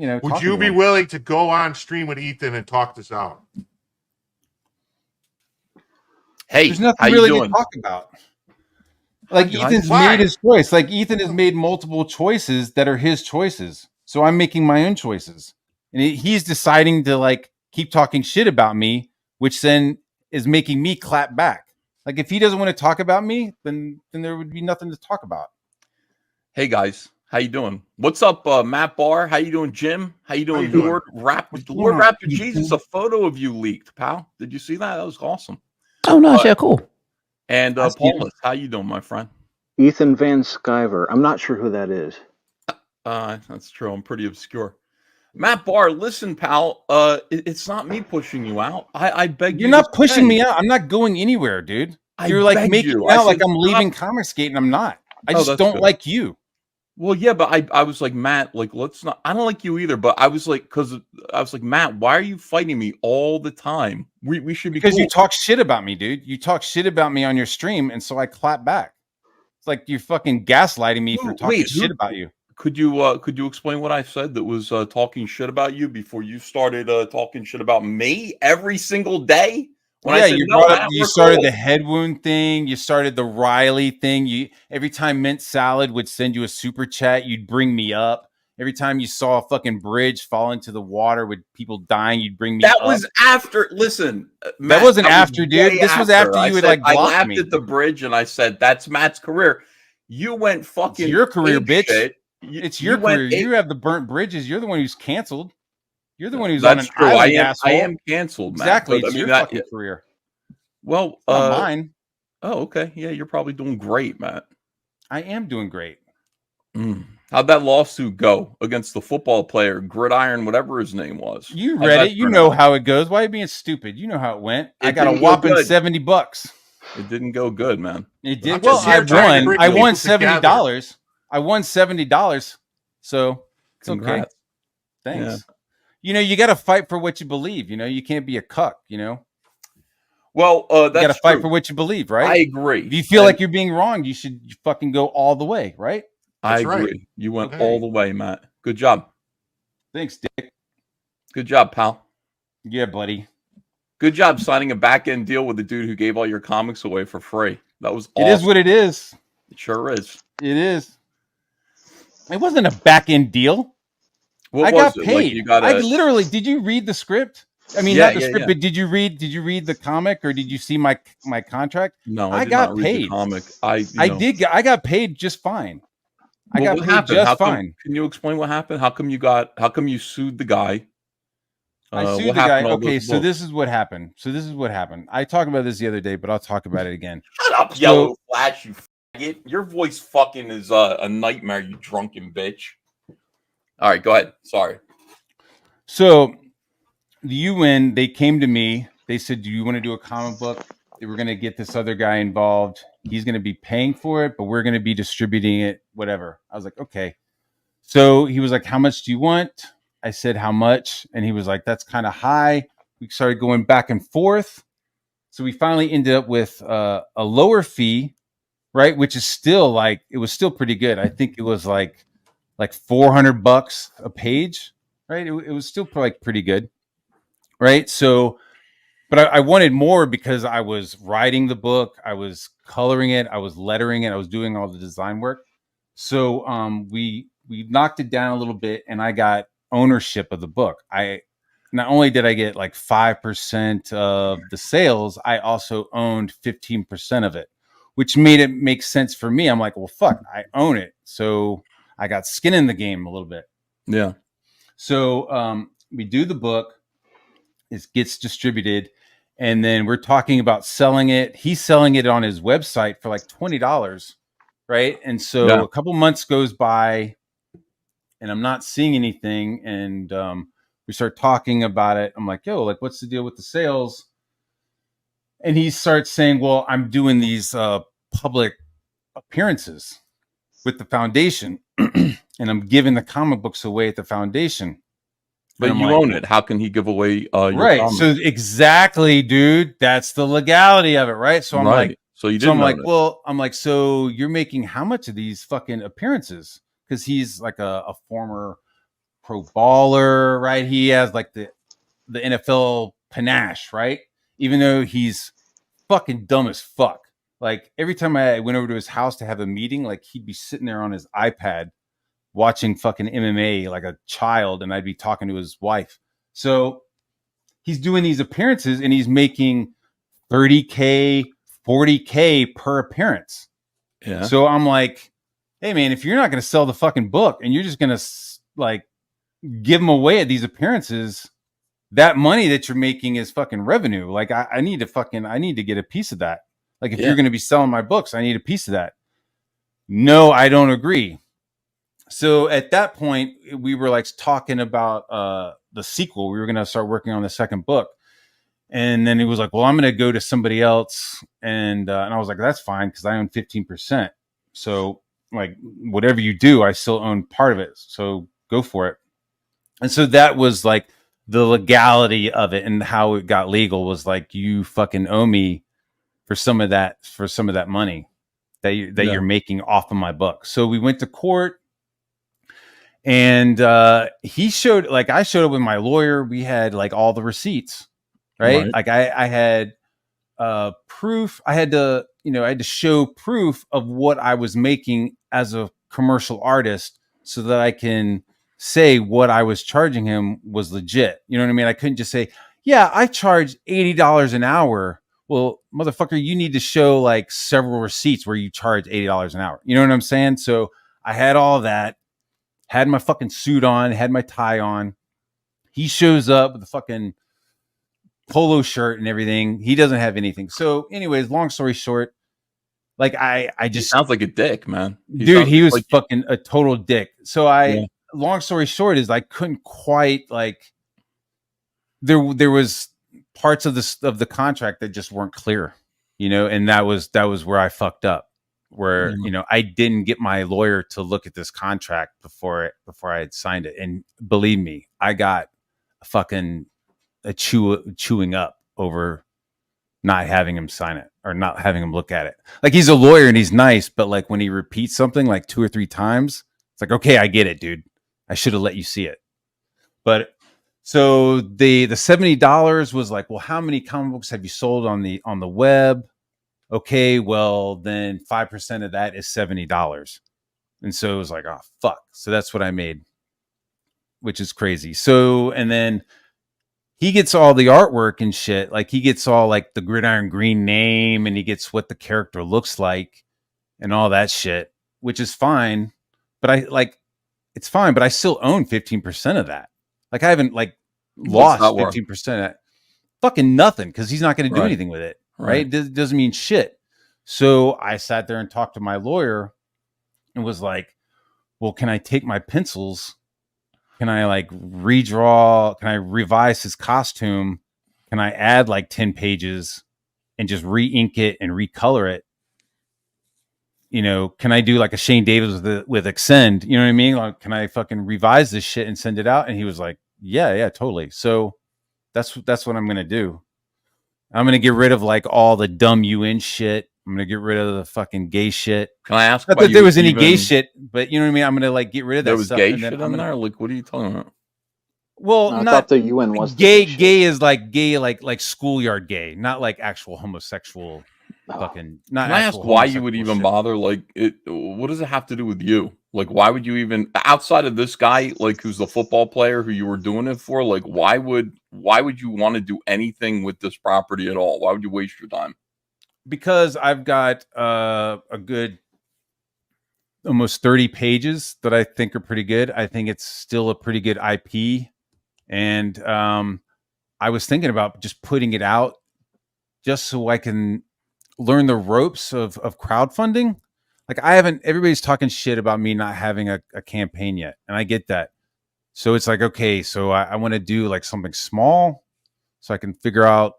Would you be willing to go on stream with Ethan and talk this out? Hey, there's nothing really to talk about. Like Ethan's made his choice. Like Ethan has made multiple choices that are his choices. So I'm making my own choices, and he's deciding to like keep talking shit about me, which then is making me clap back. Like if he doesn't want to talk about me, then there would be nothing to talk about. Hey guys, how you doing? What's up, Matt Barr? How you doing, Jim? How you doing, Lord Raptor Jesus? A photo of you leaked, pal. Did you see that? That was awesome. Oh nice, yeah, cool. And Paulus, how you doing, my friend? Ethan Van Sciver. I'm not sure who that is. That's true. I'm pretty obscure. Matt Barr, listen, pal. It's not me pushing you out. I beg you. You're not pushing me out. I'm not going anywhere, dude. You're like making it out like I'm leaving Comicgate, and I'm not. I just don't like you. Well, yeah, but I was like, Matt, like, let's not. I don't like you either. But I was like, Matt, why are you fighting me all the time? We should be because you talk shit about me, dude. You talk shit about me on your stream, and so I clap back. It's like you're fucking gaslighting me for talking shit about you. Could you explain what I said that was talking shit about you before you started talking shit about me every single day? You started the head wound thing. You started the Riley thing. You every time Mint Salad would send you a super chat, you'd bring me up. Every time you saw a fucking bridge fall into the water with people dying, you'd bring me up. That was after. Listen, Matt, that wasn't after, dude. This was after you had like blocked me. I laughed at the bridge and I said, "That's Matt's career." You went fucking. It's your career, bitch. Shit. It's your career. You have the burnt bridges. You're the one who's canceled. You're the one who's on an island, asshole. I am canceled, Matt. Exactly. It's your fucking career. Well, not mine. Oh, okay. Yeah, you're probably doing great, Matt. I am doing great. How'd that lawsuit go against the football player, Gridiron, whatever his name was? You read it. You know how it goes. Why are you being stupid? You know how it went. I got a whopping $70. It didn't go good, man. It did. Well, I won $70. I won $70. So it's okay. Thanks. Yeah. You got to fight for what you believe. You can't be a cuck, Well, you got to fight for what you believe, right? I agree. If you feel like you're being wrong, you should fucking go all the way, right? I agree. Right. You went all the way, Matt. Good job. Thanks, Dick. Good job, pal. Yeah, buddy. Good job signing a back-end deal with the dude who gave all your comics away for free. That was awesome. It is what it is. It sure is. It is. It wasn't a back-end deal. I got paid. Like I literally. Did you read the script? I mean, not the script, but did you read the comic or did you see my contract? No, I got paid. The comic. I got paid just fine. I got paid just fine. Can you explain what happened? How come you sued the guy? I sued the guy. Okay, so this is what happened. I talked about this the other day, but I'll talk about it again. Shut up, Yellow Flash, you faggot. Your voice fucking is a nightmare, you drunken bitch. All right, go ahead. Sorry. So the UN, they came to me. They said, do you want to do a comic book? They were going to get this other guy involved. He's going to be paying for it, but we're going to be distributing it, whatever. I was like, okay. So he was like, how much do you want? I said, how much? And he was like, that's kind of high. We started going back and forth. So we finally ended up with a lower fee, right? Which is still it was still pretty good. I think it was like $400 a page, right? It was still pretty good, right? So, but I wanted more because I was writing the book, I was coloring it, I was lettering it, I was doing all the design work. So we knocked it down a little bit, and I got ownership of the book. Not only did I get 5% of the sales, I also owned 15% of it, which made it make sense for me. I'm like, well, fuck, I own it, so I got skin in the game a little bit. Yeah. So we do the book. It gets distributed. And then we're talking about selling it. He's selling it on his website for $20. Right. And so a couple months goes by and I'm not seeing anything. And we start talking about it. I'm like, yo, what's the deal with the sales? And he starts saying, well, I'm doing these public appearances with the foundation. And I'm giving the comic books away at the foundation. But you own it. How can he give away your comics? So exactly, dude. That's the legality of it, right? So I'm like, so you didn't. So I'm like, so you're making how much of these fucking appearances? Because he's like a former pro baller, right? He has like the NFL panache, right? Even though he's fucking dumb as fuck. Like every time I went over to his house to have a meeting, like he'd be sitting there on his iPad watching fucking MMA like a child, and I'd be talking to his wife. So he's doing these appearances and he's making $30K, $40K per appearance. Yeah. So I'm like, hey man, if you're not going to sell the fucking book and you're just going to like give them away at these appearances, that money that you're making is fucking revenue. Like I need to get a piece of that. Like if you're going to be selling my books, I need a piece of that. No, I don't agree. So at that point, we were like talking about the sequel. We were going to start working on the second book. And then he was like, well, I'm going to go to somebody else. And I was like, that's fine, because I own 15%. So like whatever you do, I still own part of it. So go for it. And so that was like the legality of it, and how it got legal was like, you fucking owe me for some of that money that you're making off of my book. So we went to court, and he showed, like, I showed up with my lawyer. We had like all the receipts, right? Like I had proof. I had to show proof of what I was making as a commercial artist, so that I can say what I was charging him was legit. You know what I mean? I couldn't just say, yeah, I charge $80 an hour. Well, motherfucker, you need to show like several receipts where you charge $80 an hour. You know what I'm saying? So I had all that, had my fucking suit on, had my tie on. He shows up with the fucking polo shirt and everything. He doesn't have anything. So anyways, long story short, like I just, he sounds like a dick, man. He was like fucking a total dick. So long story short is I couldn't quite, like, there was parts of the contract that just weren't clear, and that was where I fucked up, where, I didn't get my lawyer to look at this contract before I had signed it. And believe me, I got a chewing up over not having him sign it, or not having him look at it. Like, he's a lawyer and he's nice, but like when he repeats something like 2 or 3 times, it's like, okay, I get it, dude. I should have let you see it. But so the $70 was like, well, how many comic books have you sold on the web? Okay, well then 5% of that is $70. And so it was like, oh fuck. So that's what I made, which is crazy. So, and then he gets all the artwork and shit. Like, he gets all like the Gridiron Green name, and he gets what the character looks like and all that shit, which is fine. But it's fine, but I still own 15% of that. Like, I haven't like lost 15% of that. Fucking nothing, because he's not going to do anything with it. Right? It doesn't mean shit. So I sat there and talked to my lawyer and was like, well, can I take my pencils? Can I like redraw? Can I revise his costume? Can I add like 10 pages and just re-ink it and recolor it? Can I do like a Shane Davis with Extend? You know what I mean? Like, can I fucking revise this shit and send it out? And he was like, yeah, totally. So that's what I'm going to do. I'm going to get rid of like all the dumb UN shit. I'm going to get rid of the fucking gay shit. Can I ask? Not that there was any gay shit, but you know what I mean? I'm going to like get rid of that stuff. There was gay shit on there? Like, what are you talking about? Well, I thought the UN was gay. Gay is like gay, like schoolyard gay, not like actual homosexual. Fucking. Not. Can I ask why you would even bother? Like, what does it have to do with you? Like, why would you even, outside of this guy, like, who's the football player who you were doing it for? Like, why would you want to do anything with this property at all? Why would you waste your time? Because I've got a good almost 30 pages that I think are pretty good. I think it's still a pretty good IP. And I was thinking about just putting it out just so I can learn the ropes of crowdfunding. Like, everybody's talking shit about me not having a campaign yet. And I get that. So it's like, okay, so I want to do like something small so I can figure out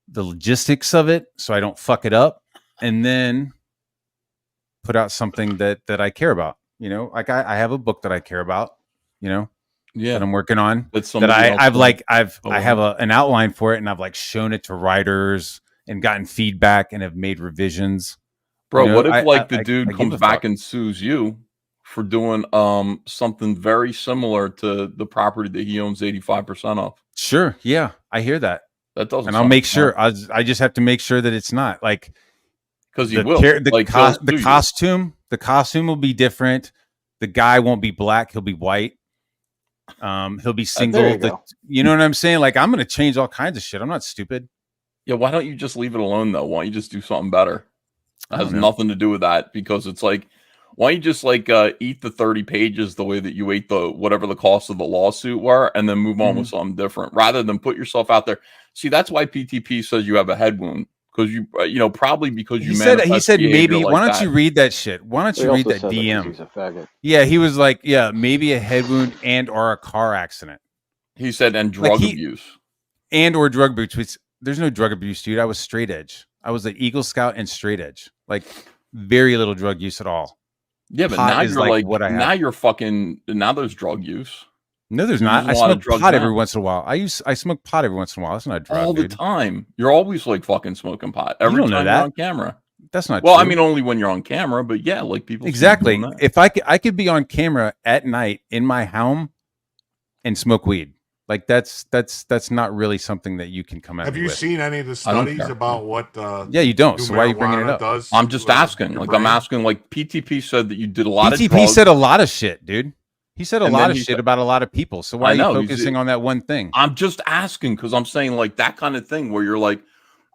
the logistics of it so I don't fuck it up, and then put out something that I care about. Like I have a book that I care about, that I'm working on, that I have an outline for it, and I've like shown it to writers and gotten feedback and have made revisions. Bro, what if the dude comes back and sues you for doing something very similar to the property that he owns 85% of. Sure. Yeah, I hear that. That doesn't. And I'll make sure. I just have to make sure that it's not like because he will. The costume will be different. The guy won't be black. He'll be white. He'll be single. You know what I'm saying? Like, I'm going to change all kinds of shit. I'm not stupid. Yeah. Why don't you just leave it alone though? Why don't you just do something better? It has nothing to do with that, because it's like, why don't you just like eat the 30 pages the way that you ate the whatever the cost of the lawsuit were, and then move on with something different rather than put yourself out there. See, that's why PTP says you have a head wound, because probably because you he said maybe like why don't you read that shit? Why don't you read that DM? He's a faggot. Yeah, he was like, yeah, maybe a head wound and or a car accident. He said, and drug abuse. And or drug abuse. There's no drug abuse, dude. I was straight edge. I was an Eagle Scout and straight edge. Like, very little drug use at all. Yeah, but now you're like now you're fucking now there's drug use. No, there's not. I smoke pot every once in a while. I smoke pot every once in a while. That's not a drug. All the time. You're always like fucking smoking pot. Every time you're on camera. That's not true. I mean, only when you're on camera, but yeah, like people exactly. If I could be on camera at night in my home and smoke weed. Like that's not really something that you can come out. Have you seen any of the studies about what? Yeah, you don't. So why are you bringing it up? I'm just asking. Like I'm asking. Like PTP said that you did a lot of. PTP said a lot of shit, dude. He said a lot of shit about a lot of people. So why are you focusing on that one thing? I'm just asking because I'm saying like that kind of thing where you're like,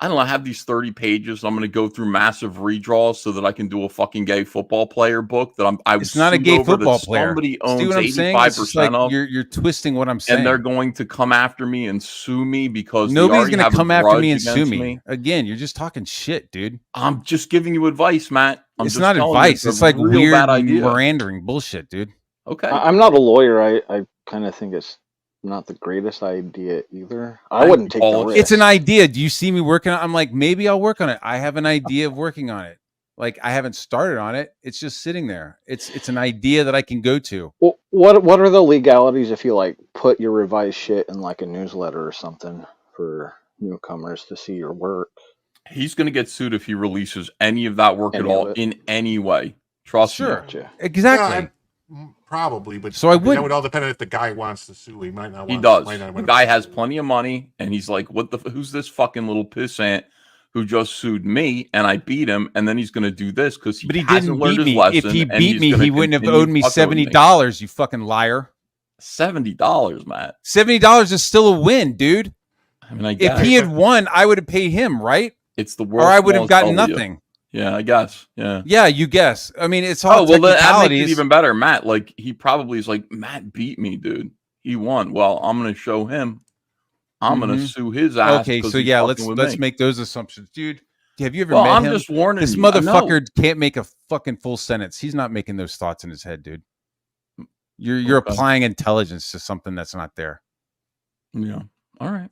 I don't know, I have these 30 pages. I'm going to go through massive redraws so that I can do a fucking gay football player book that it's not a gay football player. Somebody owns 85% of. You're twisting what I'm saying. And they're going to come after me and sue me because nobody's going to come after me and sue me. Again, you're just talking shit, dude. I'm just giving you advice, Matt. It's not advice. It's like weird mirandering bullshit, dude. Okay. I'm not a lawyer. I kind of think it's not the greatest idea either. I wouldn't take the risk. It's an idea. Do you see me working on it? I'm like, maybe I'll work on it. I have an idea of working on it. Like I haven't started on it. It's just sitting there. It's an idea that I can go to. Well, what are the legalities if you like put your revised shit in like a newsletter or something for newcomers to see your work? He's going to get sued if he releases any of that work at all in any way. Trust me. Gotcha. Exactly. Probably, but so I would. That would all depend if the guy wants to sue. He might not. He does. The guy has plenty of money, and he's like, "What the? Who's this fucking little pissant who just sued me and I beat him?" And then he's going to do this because he hasn't learned his lesson. If he beat me, he wouldn't have owed me $70. You fucking liar. $70, Matt. $70 is still a win, dude. I mean, I guess if he had won, I would have paid him, right? It's the world, or I would have gotten nothing. Yeah, I guess. Yeah. Yeah, you guess. I mean, it's all that makes it even better. Matt, like he probably is like, Matt beat me, dude. He won. Well, I'm gonna show him. I'm gonna sue his ass. Okay, so yeah, let's make those assumptions, dude. Have you ever met him? I'm just warning this motherfucker can't make a fucking full sentence. He's not making those thoughts in his head, dude. You're applying intelligence to something that's not there. Yeah. All right.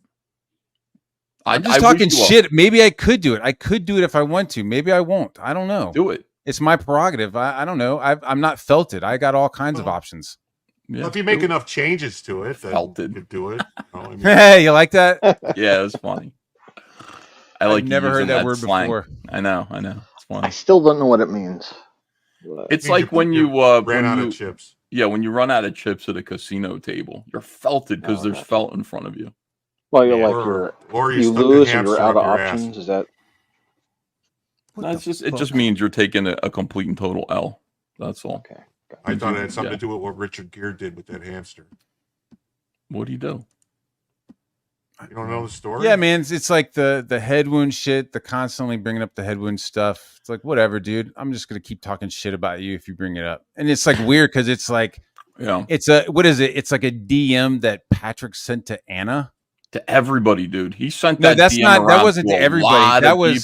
I'm just talking shit. Maybe I could do it. I could do it if I want to. Maybe I won't. I don't know. Do it. It's my prerogative. I don't know. I'm not felted. I got all kinds of options. Yeah, well, if you make enough changes to it, then you could do it. Hey, you like that? Yeah, it's funny. I've never heard that word before. I know. It's funny. I still don't know what it means. It's like when you ran out of chips. Yeah, when you run out of chips at a casino table, you're felted because there's felt in front of you. Well, you're you lose and you're out of options. Is that? It just means you're taking a complete and total L. That's all. Okay. I thought it had something to do with what Richard Gere did with that hamster. What did he do? You don't know the story? Yeah, man. It's like the head wound shit, the constantly bringing up the head wound stuff. It's like, whatever, dude. I'm just going to keep talking shit about you if you bring it up. And it's like weird because it's like, it's what is it? It's like a DM that Patrick sent to Anna. To everybody, dude. He sent that. That wasn't to everybody. That was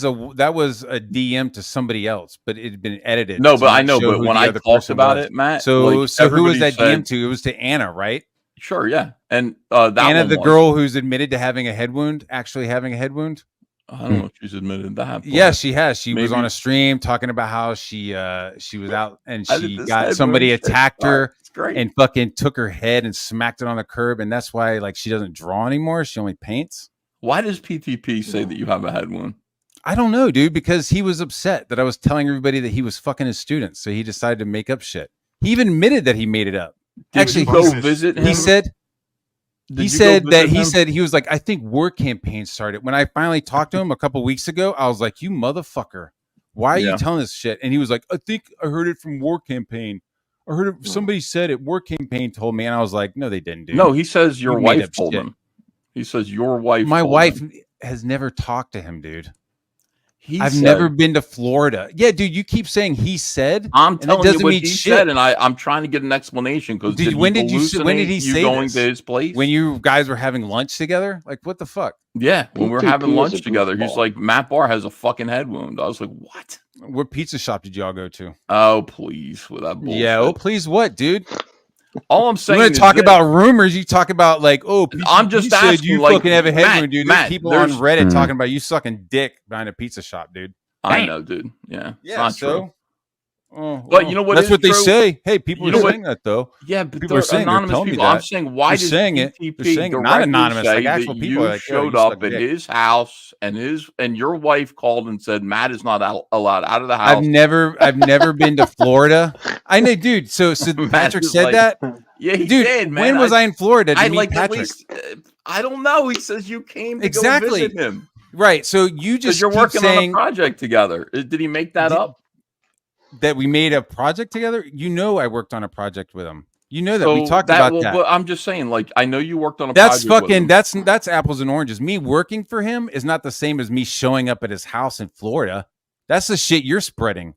a DM to somebody else, but it had been edited. No, but I know. But when I talked about it, Matt. So who was that DM to? It was to Anna, right? Sure, yeah. And Anna, the girl who's admitted to having a head wound, actually having a head wound. I don't know if she's admitted that. Yeah, she has. She was on a stream talking about how she was out and she got somebody attacked her and fucking took her head and smacked it on the curb, and that's why like she doesn't draw anymore. She only paints. Why does PTP say that you have a head wound? I don't know, dude, because he was upset that I was telling everybody that he was fucking his students, so he decided to make up shit. He even admitted that he made it up. Did Actually, you go visit him? he said Did you go visit him? he was like, I think war campaign started. When I finally talked to him a couple weeks ago, I was like, you motherfucker, why are you telling this shit? And he was like, I think I heard it from war campaign. I heard it, somebody said it. War campaign told me, and I was like, no, they didn't, dude. No, he says your You made wife up told shit. him. He says your wife. My told wife him. has never talked to him, dude. I've never been to Florida. Yeah, dude, you keep saying he said. I'm telling you what he shit. said, and I'm trying to get an explanation because when did he say going this? to his place? When you guys were having lunch together? Like, what the fuck? Yeah, when we were having lunch together, he's goofball. like, Matt Barr has a fucking head wound. I was like, what? What pizza shop did y'all go to? Oh, please, with that bullshit. Yeah, oh, please, what, dude? All I'm saying You want to talk about rumors? You talk about like, oh, I'm just said asking, you like, fucking have a head wound, dude. There's Matt, people on Reddit talking about you sucking dick behind a pizza shop, dude. I know, dude. Yeah, it's not true. But you know what? That's what they true? say. Hey, people are saying that though. Yeah, but people are saying anonymous they're people. me that. I'm saying why does PTP They're saying not anonymous, like actual people. You like, showed you up at his house and your wife called and said Matt is not allowed out of the house. I've never been to Florida. I know, dude. So Patrick said that. Yeah, he dude, did, man. When was I in Florida to meet like Patrick? at least, I don't know. He says you came to go visit him. Right. So you just you're working on a project together. Did he make that up? That we made a project together? You know, I worked on a project with him. You know that we talked about that. But I'm just saying, like, I know you worked on a project. That's that's apples and oranges. Me working for him is not the same as me showing up at his house in Florida. That's the shit you're spreading.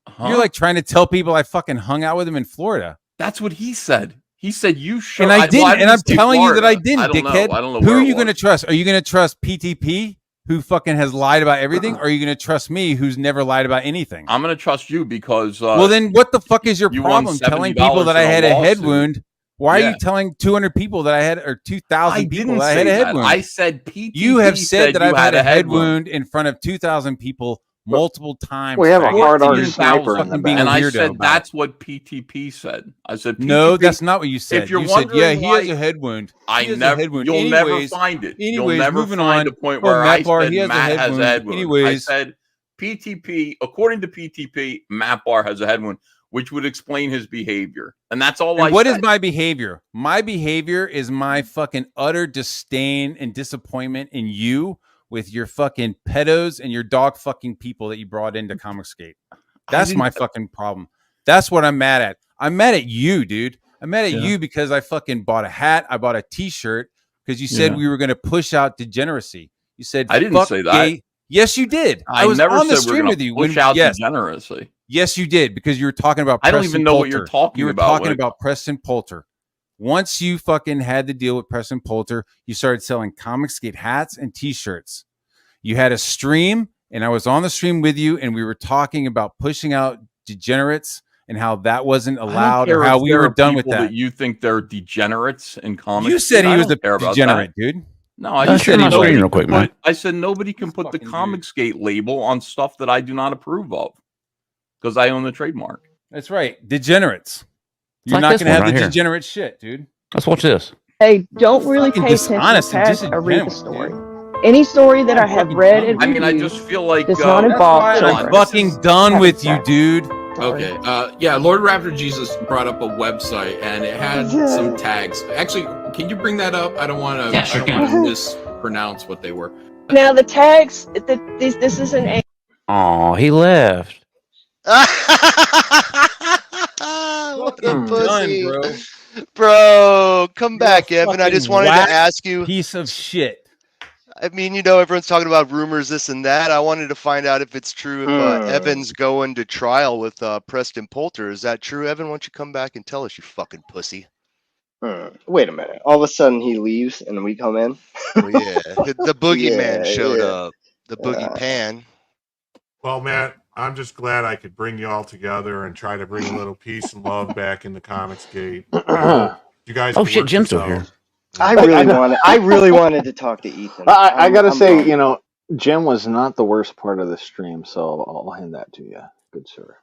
Huh? You're like trying to tell people I fucking hung out with him in Florida. That's what he said. He said you should. And I didn't. And I'm telling you that I didn't, dickhead. I don't know. Who are you going to trust? Are you going to trust PTP, who fucking has lied about everything? Or are you going to trust me, who's never lied about anything? I'm going to trust you because. Well, then what the fuck is your problem telling people that I had a head wound? Why are you telling 200 people that I had, or 2,000 people that I had a head wound? I said PTP. You have said that I've had a head wound in front of 2,000 people multiple times. We have a hard-R sniper in the back. And I said that's what PTP said. I said PTP, no, that's not what you said. If you're you wondering said, yeah, he has a head wound. You'll never find it. You'll never find a point where Matt I said he has Matt has a head wound. Anyways, I said PTP, according to PTP, Matt Barr has a head wound, which would explain his behavior. And that's all I said. What is my behavior? My behavior is my fucking utter disdain and disappointment in you with your fucking pedos and your dog fucking people that you brought into Comicgate. That's my fucking problem. That's what I'm mad at. I'm mad at you, dude. I'm mad at you because I fucking bought a hat. I bought a t-shirt because you said we were going to push out degeneracy. You said, I didn't say that. Gay. Yes, you did. I was never on the said stream with you. Push out degeneracy. Yes, you did, because you were talking about I don't Preston even know Poulter. what you're talking about. You were talking about Preston Poulter. Once you fucking had to deal with Preston Poulter, you started selling Comicgate hats and t-shirts. You had a stream, and I was on the stream with you, and we were talking about pushing out degenerates and how that wasn't allowed, or how we were done with that. You think they're degenerates in comics? You said he was a degenerate, dude. No, I just said real quick, man. I said nobody can put the Comicgate label on stuff that I do not approve of because I own the trademark. That's right, degenerates. You're not going to have the degenerate shit, dude. Let's watch this. I don't really pay attention to or read the story. Any story that I have read and reviewed, I just feel like does not involve children. I'm fucking done with you, dude. Okay. Yeah, Lord Raptor Jesus brought up a website and it had some tags. Actually, can you bring that up? I don't want to mispronounce what they were. Now the tags. This is an. Oh, he left. What a pussy, bro! Come back, Evan. I just wanted to ask you. Piece of shit. I mean, you know, everyone's talking about rumors, this and that. I wanted to find out if it's true if Evan's going to trial with Preston Poulter. Is that true, Evan? Why don't you come back and tell us, you fucking pussy? Wait a minute. All of a sudden he leaves and we come in? Well, yeah, the boogeyman showed up. The boogie pan. Well, Matt, I'm just glad I could bring you all together and try to bring a little peace and love back in the Comicgate. You guys. Oh shit, Jim's still here. I really wanted to talk to Ethan. I gotta say, you know, Jim was not the worst part of the stream, so I'll hand that to you, good sir.